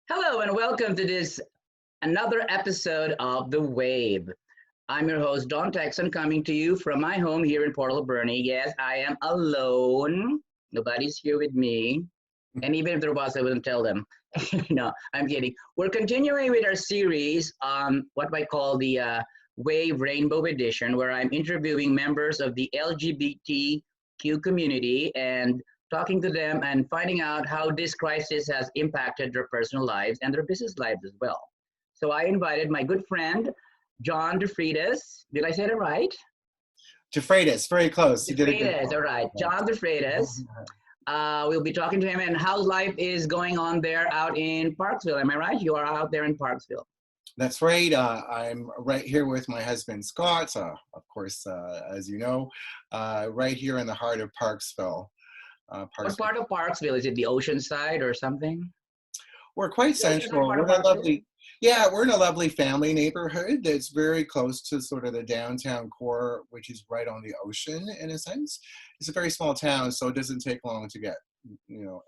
Hello and welcome to this another episode of The Wave. I'm your host, Don Tecson, coming to you from my home here in Port Alberni. Yes, I am alone. Nobody's here with me. And even if there was, I wouldn't tell them. No, I'm kidding. We're continuing with our series on what I call the Wave Rainbow Edition, where I'm interviewing members of the LGBTQ community and talking to them and finding out how this crisis has impacted their personal lives and their business lives as well. So I invited my good friend, John De Freitas. Did I say that right? De Freitas, very close. De You did a good Freitas, job. all right. John De Freitas. We'll be talking to him and how life is going on there out in Parksville. Am I right? You are out there in Parksville. That's right. I'm right here with my husband, Scott, of course, as you know, right here in the heart of Parksville. What part of Parksville? Is it the ocean side or something? We're quite The ocean side central. part of Parksville? We're in a lovely family neighborhood that's very close to sort of the downtown core, which is right on the ocean in a sense. It's a very small town, so it doesn't take long to get,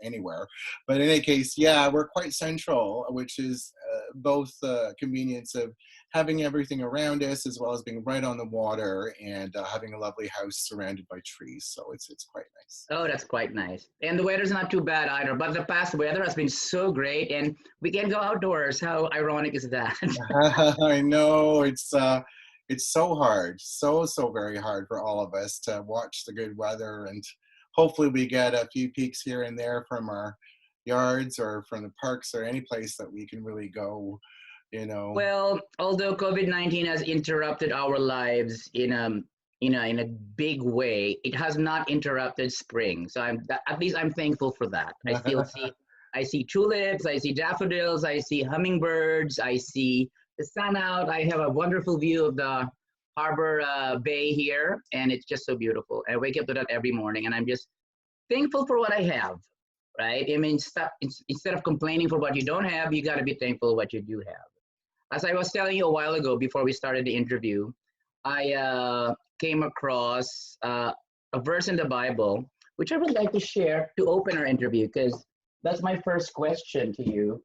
anywhere. But in any case, yeah, we're quite central, which is both the convenience of having everything around us as well as being right on the water and having a lovely house surrounded by trees. So it's quite nice. Oh, that's quite nice. And the weather's not too bad either. But the past weather has been so great, and we can go outdoors. How ironic is that? I know it's so hard, so very hard for all of us to watch the good weather, and hopefully we get a few peeks here and there from our yards or from the parks or any place that we can really go. Well, although COVID-19 has interrupted our lives in a big way, it has not interrupted spring. So at least I'm thankful for that. I see tulips, I see daffodils, I see hummingbirds, I see the sun out. I have a wonderful view of the harbor bay here, and it's just so beautiful. I wake up to that every morning, and I'm just thankful for what I have, right? I mean, instead of complaining for what you don't have, you got to be thankful for what you do have. As I was telling you a while ago before we started the interview, I came across a verse in the Bible, which I would like to share to open our interview, because that's my first question to you,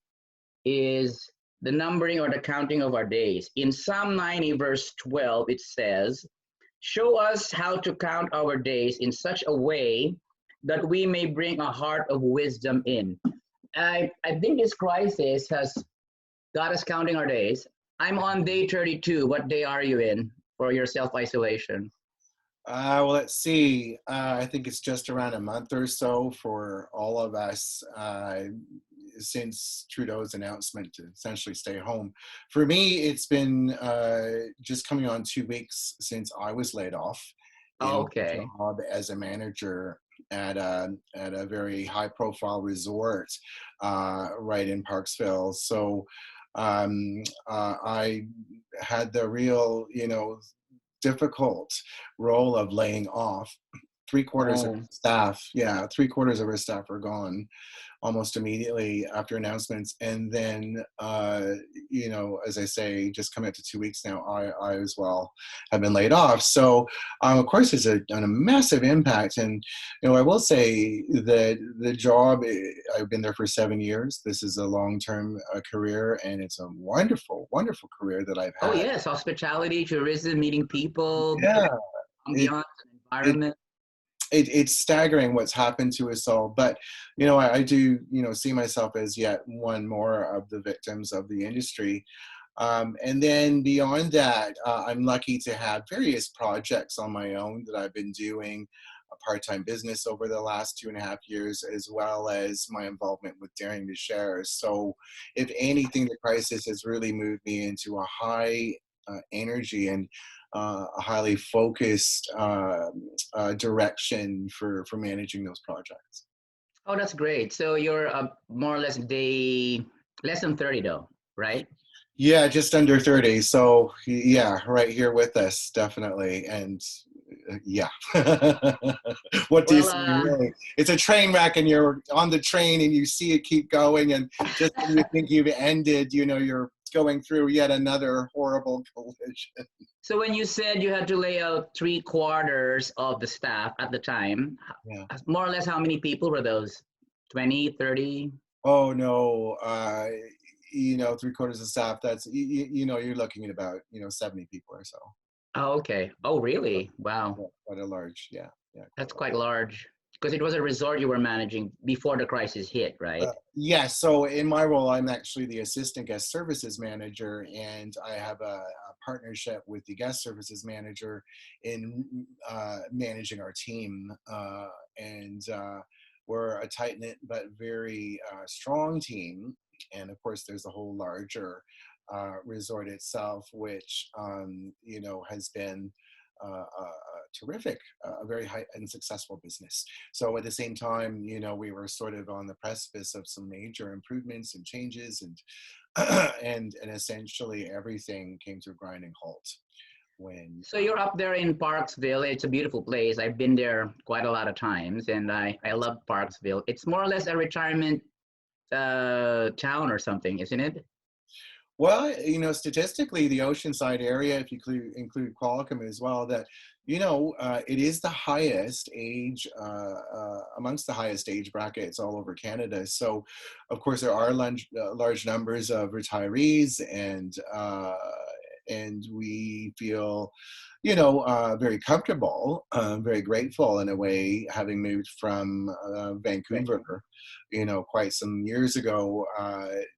is the numbering or the counting of our days. In Psalm 90, verse 12, it says, "Show us how to count our days in such a way that we may bring a heart of wisdom in." I think this crisis has got us counting our days. I'm on day 32. What day are you in for your self-isolation? Well, let's see. I think it's just around a month or so for all of us since Trudeau's announcement to essentially stay home. For me, it's been just coming on 2 weeks since I was laid off in my Okay. job as a manager at a very high-profile resort right in Parksville. So I had the real, difficult role of laying off. Three quarters of Oh, staff, yeah, three-quarters of our staff are gone almost immediately after announcements. And then, as I say, just coming up to 2 weeks now, I as well have been laid off. So, of course, there's a massive impact. And, I will say that the job, I've been there for 7 years. This is a long-term career, and it's a wonderful, wonderful career that I've oh had. yes, hospitality, tourism, meeting people, Yeah, it, ambiance, it environment. it's staggering what's happened to us all. But, I do, see myself as yet one more of the victims of the industry. And then beyond that, I'm lucky to have various projects on my own that I've been doing, a part-time business over the last 2.5 years, as well as my involvement with Daring to Share. So if anything, the crisis has really moved me into a high energy and a highly focused direction for managing those projects. Oh, that's great. So you're more or less less than 30 though, right? Yeah, just under 30. So yeah, right here with us, definitely. And yeah, what do you Well, say, really? It's a train wreck, and you're on the train and you see it keep going. And just when you think you've ended, you're going through yet another horrible collision. so when you said you had to lay out three-quarters of the staff at the time, Yeah. more or less how many people were those? 20, 30? Oh no, three-quarters of staff, that's, you're looking at about, 70 people or so. Oh, okay. Oh, really? Wow. Yeah, quite a large, yeah, yeah, quite That's a large. quite large. Because it was a resort you were managing before the crisis hit, right? Yeah, so in my role, I'm actually the assistant guest services manager, and I have a partnership with the guest services manager in managing our team. And we're a tight knit but very strong team. And of course, there's a whole larger resort itself, which has been terrific, a very high and successful business. So at the same time, we were sort of on the precipice of some major improvements and changes, and and essentially everything came to a grinding halt when. So you're up there in Parksville. It's a beautiful place. I've been there quite a lot of times, and I love Parksville. It's more or less a retirement town or something, isn't it? Well, statistically, the Oceanside area, if you include Qualicum as well, that, it is the highest age, amongst the highest age brackets all over Canada. So, of course, there are large numbers of retirees, and we feel, very comfortable, very grateful in a way, having moved from Vancouver, quite some years ago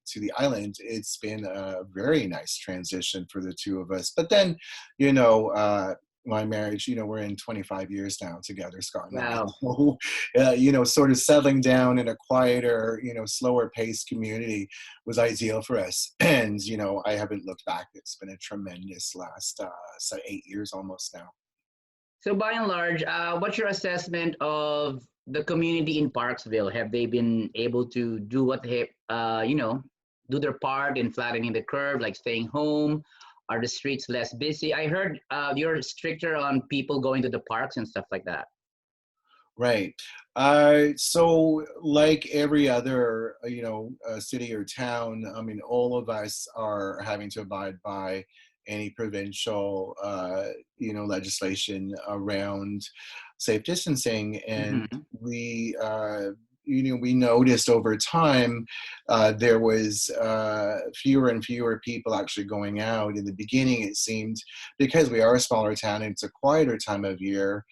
to the island. It's been a very nice transition for the two of us. But then, my marriage, we're in 25 years now together, Scott and I. Wow. So, sort of settling down in a quieter, slower paced community was ideal for us. And, I haven't looked back. It's been a tremendous last 8 years almost now. So by and large, what's your assessment of the community in Parksville? Have they been able to do what they, do their part in flattening the curve, like staying home? Are the streets less busy? I heard you're stricter on people going to the parks and stuff like that. Right. So like every other, city or town, I mean, all of us are having to abide by any provincial, legislation around safe distancing. And Hmm. we noticed over time there was fewer and fewer people actually going out. In the beginning, it seemed, because we are a smaller town and it's a quieter time of year,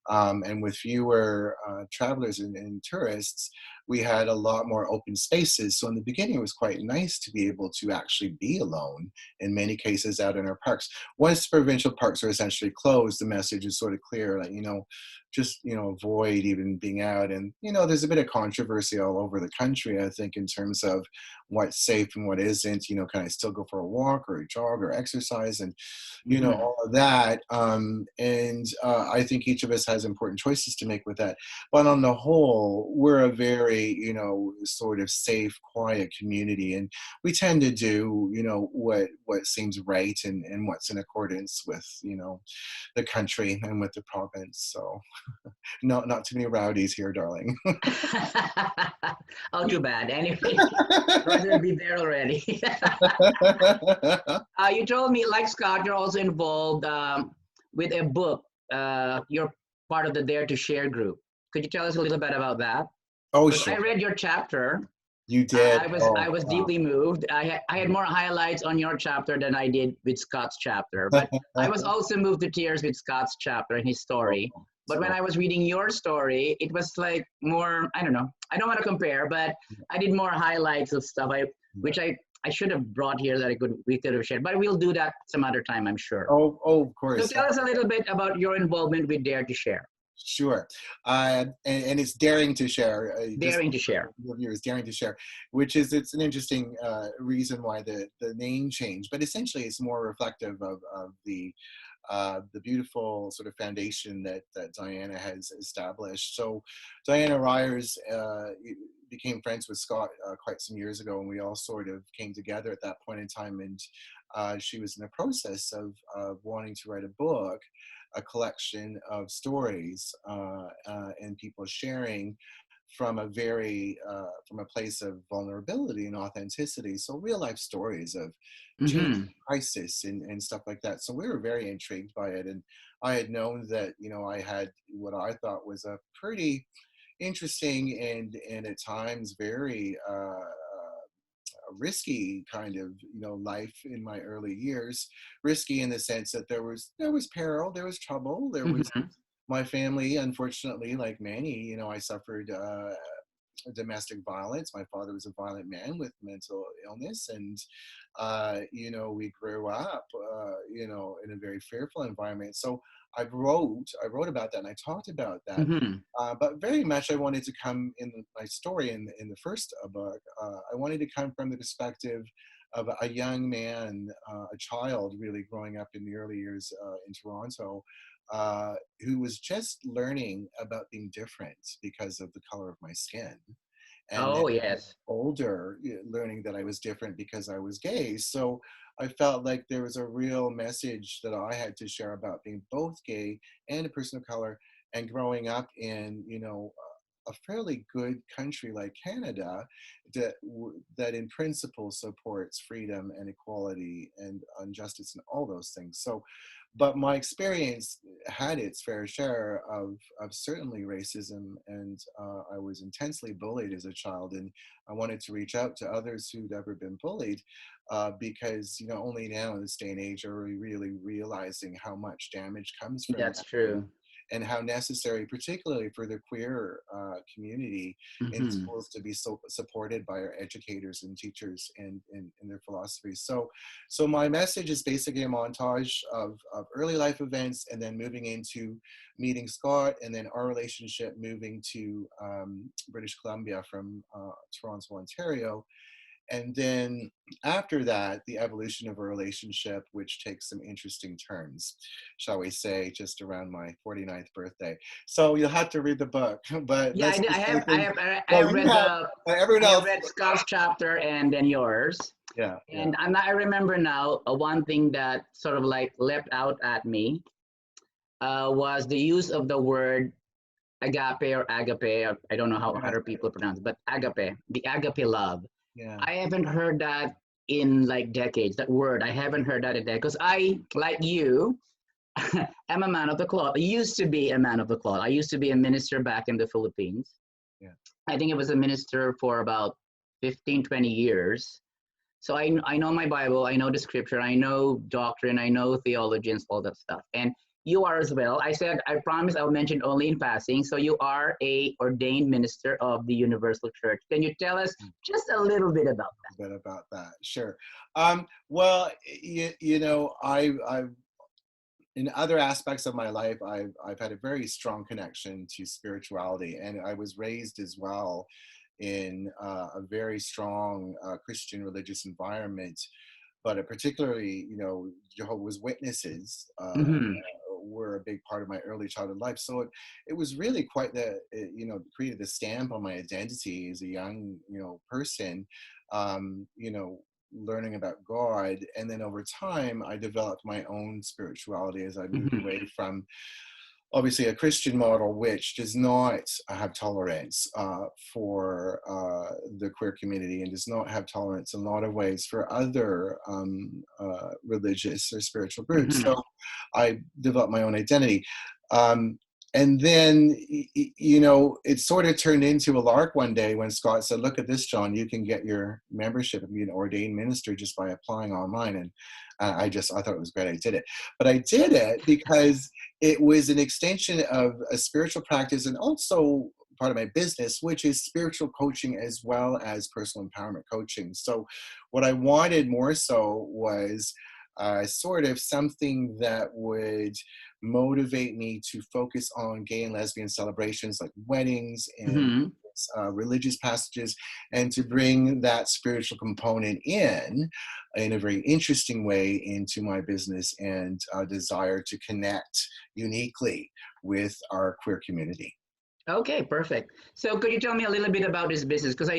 and with fewer travelers and tourists, we had a lot more open spaces. So in the beginning, it was quite nice to be able to actually be alone, in many cases, out in our parks. Once provincial parks are essentially closed, the message is sort of clear, like, just, avoid even being out. And, there's a bit of controversy all over the country, I think, in terms of what's safe and what isn't. Can I still go for a walk or a jog or exercise? And, Hmm. all of that. And I think each of us has important choices to make with that. But on the whole, we're a very, sort of safe, quiet community. And we tend to do, what seems right, and what's in accordance with, the country and with the province. So no, not too many rowdies here, darling. Oh, too bad. Anyway, rather be there already. You told me, like Scott, you're also involved with a book. You're part of the Dare to Share group. Could you tell us a little bit about that? Oh, Because I sure. read your chapter. You did. I Oh, was wow. deeply moved. I had more highlights on your chapter than I did with Scott's chapter, but I was also moved to tears with Scott's chapter and his Oh, story. But when so, I was reading your story, it was like more, I don't know. I don't want to compare, but I did more highlights of stuff which I should have brought here that we could have shared. But we'll do that some other time, I'm sure. of So course. tell us a little bit about your involvement with Dare to Share. Sure. And it's daring to share. Just Daring to share. viewers, daring to share, which is, it's an interesting reason why the name changed. But essentially, it's more reflective of the beautiful sort of foundation that Diana has established. So Diana Ryers became friends with Scott quite some years ago, and we all sort of came together at that point in time. And she was in the process of wanting to write a book, a collection of stories, and people sharing from from a place of vulnerability and authenticity. So real life stories of change, Mm-hmm. crisis, and stuff like that. So we were very intrigued by it. And I had known that, I had what I thought was a pretty interesting and at times very risky kind of, life in my early years. Risky in the sense that there was peril, there was trouble, there was Mhm. my family, unfortunately, like many, I suffered domestic violence. My father was a violent man with mental illness, and we grew up, in a very fearful environment. So I wrote about that, and I talked about that. Mhm. But very much, I wanted to come in my story in the first book. I wanted to come from the perspective of a young man, a child, really growing up in the early years in Toronto, who was just learning about being different because of the color of my skin. And then Oh, yes. older, learning that I was different because I was gay. So I felt like there was a real message that I had to share about being both gay and a person of color, and growing up in, a fairly good country like Canada that in principle supports freedom and equality and justice and all those things. So, but my experience had its fair share of certainly racism, and I was intensely bullied as a child, and I wanted to reach out to others who'd ever been bullied, because only now in this day and age are we really realizing how much damage comes from That's that, true. and how necessary, particularly for the queer community in Mhm. schools, to be so supported by our educators and teachers in their philosophies. So my message is basically a montage of early life events, and then moving into meeting Scott, and then our relationship moving to British Columbia from Toronto, Ontario. And then after that, the evolution of a relationship, which takes some interesting turns, shall we say, just around my 49th birthday. So you'll have to read the book, but Yeah, let's just take in, I well, have you read have, everyone I have else, read Scott's chapter and then yours. yeah, yeah. And I remember now one thing that sort of like leapt out at me was the use of the word agape or agape. I don't know how Yes, other people pronounce it, but agape, the agape love. yeah. I haven't heard that in like decades. That word, I haven't heard that in decades. Because I, like you, am a man of the cloth. I used to be a man of the cloth. I used to be a minister back in the Philippines. Yeah. I think I was a minister for about 15, 20 years. So I know my Bible, I know the scripture, I know doctrine, I know theology and all that stuff. And you are as well. I said, I promise I'll mention only in passing. So you are a ordained minister of the Universal Church. Can you tell us just a little bit about A bit about that, sure. Well, I've in other aspects of my life, I've had a very strong connection to spirituality, and I was raised as well in a very strong Christian religious environment. But particularly, Jehovah's Witnesses that? Hmm. were a big part of my early childhood life. So it was really quite created a stamp on my identity as a young, person, learning about God. And then over time, I developed my own spirituality as I moved Hmm. away from obviously a Christian model, which does not have tolerance for the queer community, and does not have tolerance in a lot of ways for other religious or spiritual groups. Hmm. So I developed my own identity. And then, it sort of turned into a lark one day when Scott said, "Look at this, John, you can get your membership and be an ordained minister just by applying online." And I thought it was great. I did it. But I did it because it was an extension of a spiritual practice, and also part of my business, which is spiritual coaching as well as personal empowerment coaching. So what I wanted more so was sort of something that would motivate me to focus on gay and lesbian celebrations like weddings and Hmm. religious passages, and to bring that spiritual component in a very interesting way into my business and desire to connect uniquely with our queer community. Okay, perfect. So could you tell me a little bit about this business? Because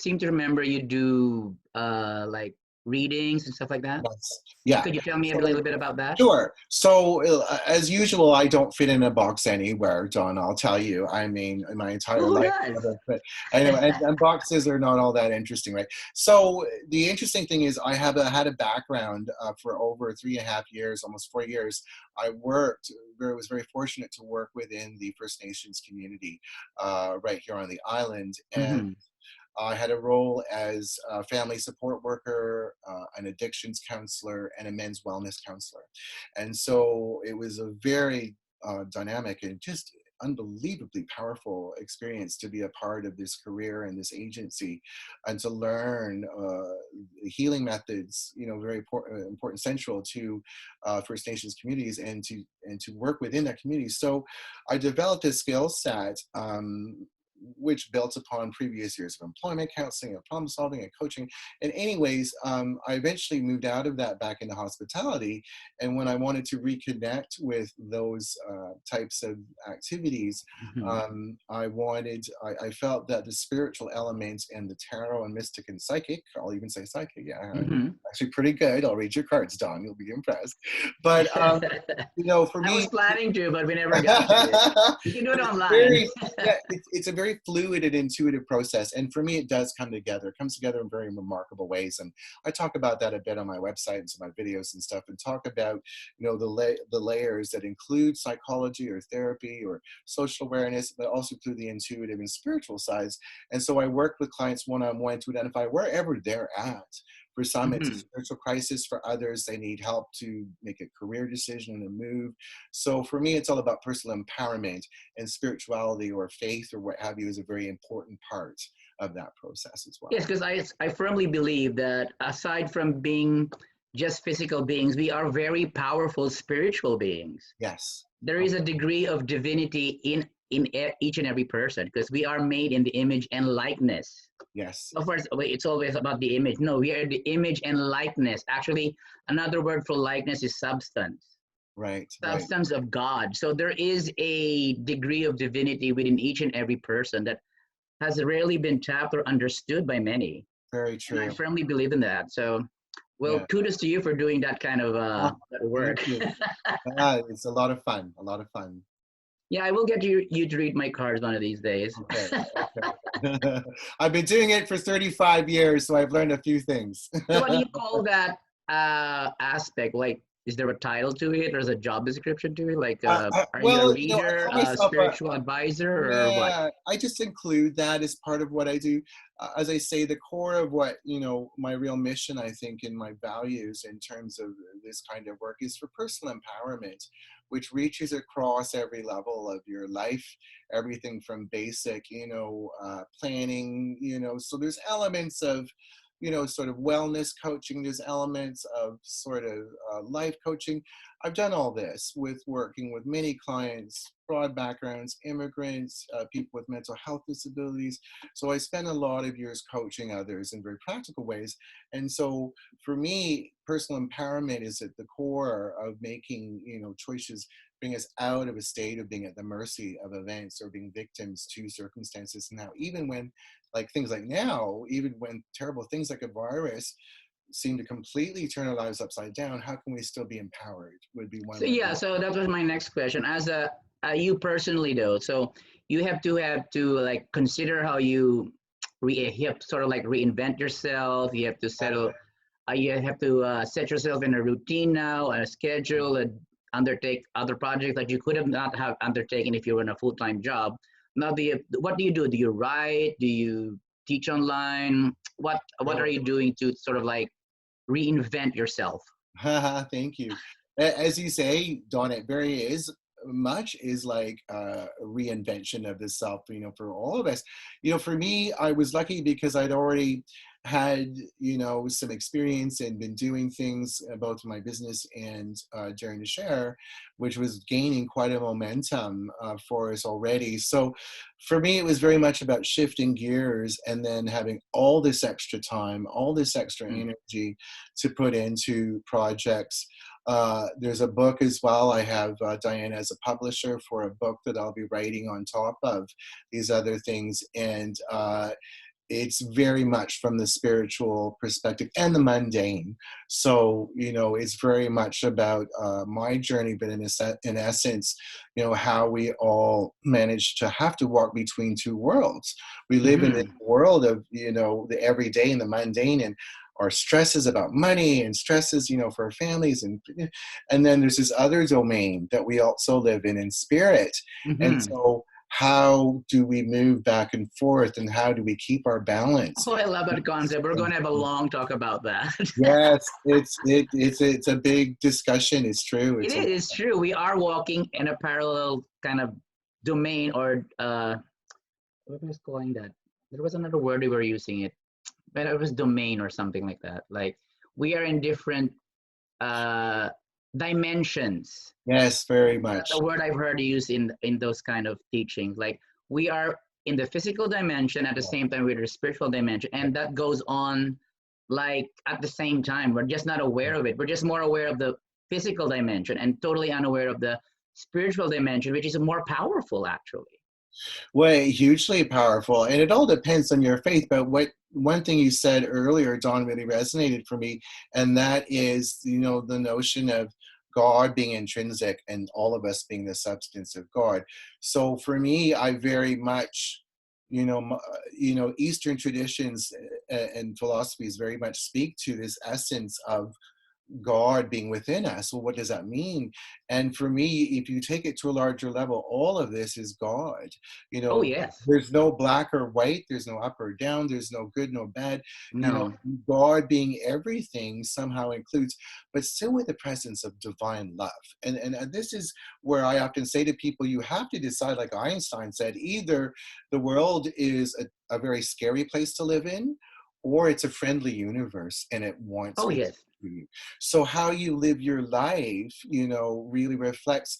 seem to remember you do like readings and stuff like that. Yes. Yeah. Could you tell me a So little bit about that? sure. So, as usual, I don't fit in a box anywhere, John. I'll tell you. I mean, in my entire Who life, does? but anyway, and boxes are not all that interesting, right? So, the interesting thing is, I have had a background for over 3.5 years, almost 4 years. Was very fortunate to work within the First Nations community right here on the island, and Hmm. I had a role as a family support worker, an addictions counselor, and a men's wellness counselor. And so it was a very dynamic and just unbelievably powerful experience to be a part of this career and this agency, and to learn healing methods, very important, central to First Nations communities, and to work within that community. So I developed a skill set, which built upon previous years of employment counseling and problem solving and coaching. And anyways, I eventually moved out of that back into hospitality. And when I wanted to reconnect with those types of activities, I felt that the spiritual elements and the tarot and mystic and psychic, I'll even say psychic, actually pretty good. I'll read your cards, Don, you'll be impressed. But, for me— I was planning to, but we never got to it. You can do it online. It's a very fluid and intuitive process. And for me, it does come together. It comes together in very remarkable ways. And I talk about that a bit on my website and some of my videos and stuff, and talk about, the layers that include psychology or therapy or social awareness, but also include the intuitive and spiritual sides. And so I work with clients one-on-one to identify wherever they're at. For some, it's a spiritual crisis. For others, they need help to make a career decision and a move. So for me, it's all about personal empowerment, and spirituality or faith or what have you is a very important part of that process as well. Yes, because I firmly believe that aside from being just physical beings, we are very powerful spiritual beings. Yes. There is a degree of divinity in each and every person, because we are made in the image and likeness. Yes. Of course, it's always about the image. No, we are the image and likeness. Actually, another word for likeness is substance. Right. Substance of God. So there is a degree of divinity within each and every person that has rarely been tapped or understood by many. Very true. And I firmly believe in that. So, kudos to you for doing that kind of work. It's a lot of fun. A lot of fun. Yeah, I will get you to read my cards one of these days. Okay. I've been doing it for 35 years, so I've learned a few things. So what do you call that aspect? Like, is there a title to it, or is a job description to it? Like, are you a reader, a spiritual advisor, or what? I just include that as part of what I do. As I say, the core of what, my real mission, I think, and my values in terms of this kind of work is for personal empowerment, which reaches across every level of your life, everything from basic, planning, so there's elements of, sort of wellness coaching. There's elements of sort of life coaching. I've done all this with working with many clients, broad backgrounds, immigrants, people with mental health disabilities. So I spend a lot of years coaching others in very practical ways. And so for me, personal empowerment is at the core of making, choices, bring us out of a state of being at the mercy of events or being victims to circumstances. Now, even when things like now, even when terrible things like a virus seem to completely turn our lives upside down, how can we still be empowered would be one. So yeah, so that was my next question. As you personally though, so you have to like consider how you have to sort of like reinvent yourself. You have to settle. You have to set yourself in a routine now, a schedule, and undertake other projects that you could have not have undertaken if you were in a full-time job. Now, what do you do? Do you write? Do you teach online? What are you doing to sort of like reinvent yourself? Thank you. As you say, Don, it very much is like a reinvention of the self, for all of us. For me, I was lucky because I'd already had, some experience and been doing things both in my business and during the share, which was gaining quite a momentum for us already. So for me, it was very much about shifting gears and then having all this extra time, all this extra energy to put into projects. There's a book as well. I have Diana as a publisher for a book that I'll be writing on top of these other things. And it's very much from the spiritual perspective and the mundane. So, it's very much about my journey, but in essence, how we all manage to have to walk between two worlds. We live in a world of, the everyday and the mundane, and our stresses about money and stresses, for our families. And then there's this other domain that we also live in spirit. And so how do we move back and forth, and how do we keep our balance? Oh, I love that concept. We're going to have a long talk about that. Yes, it's a big discussion. It's true. It is. It's true. We are walking in a parallel kind of domain, or what was calling that? There was another word we were using it, but it was domain or something like that. Like we are in different dimensions. Yes, very That's much. a word I've heard used in those kind of teachings. Like we are in the physical dimension at the same time with the spiritual dimension, and that goes on like at the same time. We're just not aware of it. We're just more aware of the physical dimension and totally unaware of the spiritual dimension, which is more powerful actually. Well, hugely powerful, and it all depends on your faith. But what one thing you said earlier, Don, really resonated for me, and that is, the notion of God being intrinsic and all of us being the substance of God. So for me, I very much, Eastern traditions and philosophies very much speak to this essence of God being within us. Well, what does that mean? And for me, if you take it to a larger level, all of this is God. Oh yes. There's no black or white, there's no up or down, there's no good, no bad. No. God being everything somehow includes, but still with the presence of divine love. And this is where I often say to people, you have to decide, like Einstein said, either the world is a very scary place to live in, or it's a friendly universe and it wants Oh me yes. to you. So how you live your life, really reflects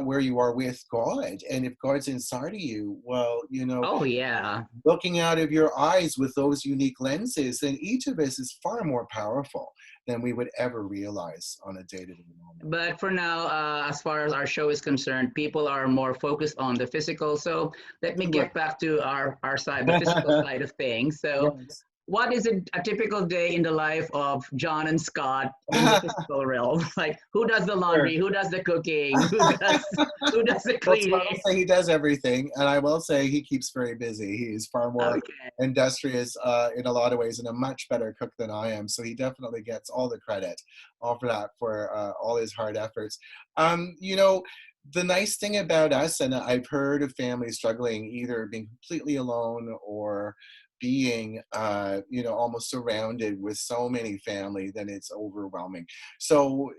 where you are with God. And if God's inside of you, well, Oh yeah. looking out of your eyes with those unique lenses, then each of us is far more powerful than we would ever realize on a day-to-day moment. But for now, as far as our show is concerned, people are more focused on the physical. So let me Sure. get back to our side, the physical side of things. So Yes. what is a typical day in the life of John and Scott in the physical realm? Like who does the Sure. laundry? Who does the cooking? Who does the Well, Scott will cleaning? say he does everything, and I will say he keeps very busy. He's far more Okay. industrious in a lot of ways, and a much better cook than I am. So he definitely gets all the credit, all for that, for all his hard efforts. The nice thing about us, and I've heard of families struggling either being completely alone or being almost surrounded with so many family that it's overwhelming. So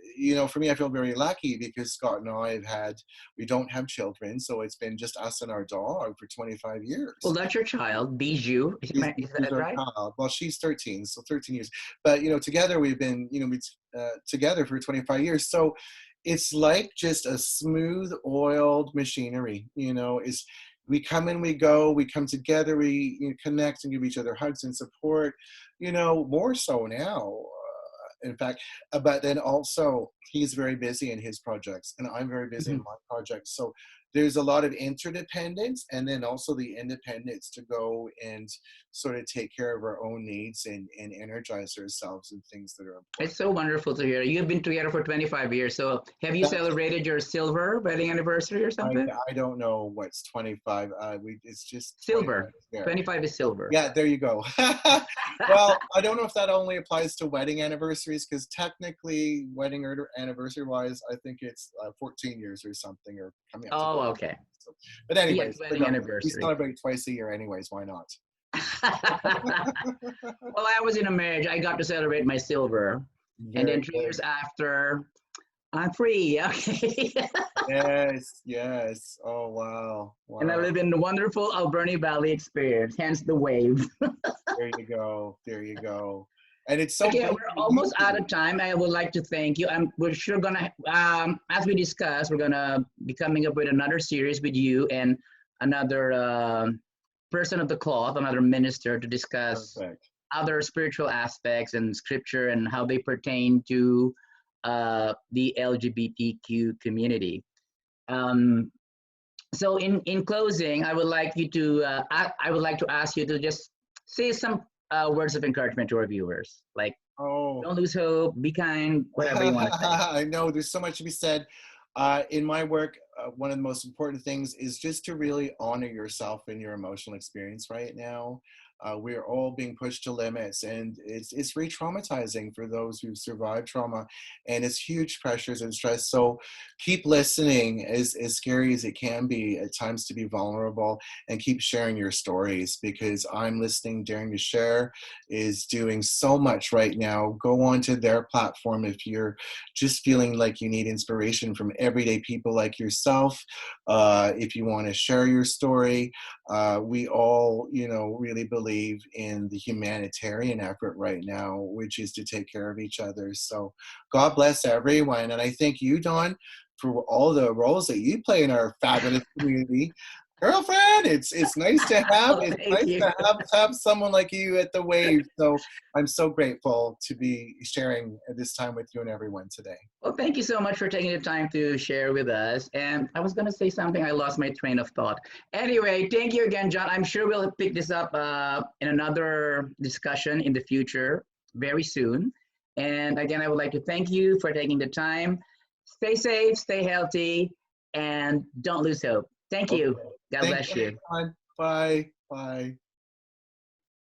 for me, I feel very lucky because Scott and I we don't have children, so it's been just us and our dog for 25 Well, years. that's your child, Bijou. Is She's that our right? child. Well, she's 13, so 13 years. But together we've been together for 25 years. So it's like just a smooth oiled machinery. Is we come and we go, we come together, we connect and give each other hugs and support. More so now. In fact, but then also he's very busy in his projects, and I'm very busy in Mhm. my projects. So there's a lot of interdependence, and then also the independence to go and sort of take care of our own needs and energize ourselves in things that are It's important. so wonderful to hear. You've been together for 25 years. So have you celebrated your silver wedding anniversary or I, something? I don't know what's 25. It's just 25 Silver. here. 25 is silver. Yeah, there you go. Well, I don't know if that only applies to wedding anniversaries, because technically, anniversary wise, I think it's 14 years or something, or coming up to. Oh, okay. So, but Yes, anyways, wedding we anniversary. celebrate twice a year, anyways. Why not? Well, I was in a marriage. I got to celebrate my silver. And Very then 3 years good. after, I'm free. Okay. Yes, yes. Oh wow, And I wow. live in the wonderful Alberni Valley experience, hence the wave. There you go. There you go. And it's so Okay, great we're that you almost out of time. I would like to thank you. We're sure gonna, as we discussed, we're gonna be coming up with another series with you and another person of the cloth, another minister, to discuss perfect. other spiritual aspects and scripture and how they pertain to the LGBTQ community. Um, so in closing, I would like to ask you to just say some words of encouragement to our viewers. Like, Oh. don't lose hope, be kind, whatever you want to say. I know there's so much to be said. In my work, one of the most important things is just to really honor yourself and your emotional experience right now. We're all being pushed to limits, and it's re-traumatizing for those who've survived trauma, and it's huge pressures and stress. So keep listening, as scary as it can be at times to be vulnerable, and keep sharing your stories, because I'm Listening Daring to Share is doing so much right now. Go onto their platform if you're just feeling like you need inspiration from everyday people like yourself. If you want to share your story, we all, really believe in the humanitarian effort right now, which is to take care of each other. So God bless everyone. And I thank you, Don, for all the roles that you play in our fabulous community. Girlfriend, it's nice to have Oh, it's thank nice you. to have someone like you at the wave. So I'm so grateful to be sharing this time with you and everyone today. Well, thank you so much for taking the time to share with us. And I was going to say something, I lost my train of thought. Anyway, thank you again, John. I'm sure we'll pick this up in another discussion in the future very soon. And again, I would like to thank you for taking the time. Stay safe, stay healthy, and don't lose hope. Thank Okay. you. God Thank bless you, you. everyone. Bye. Bye.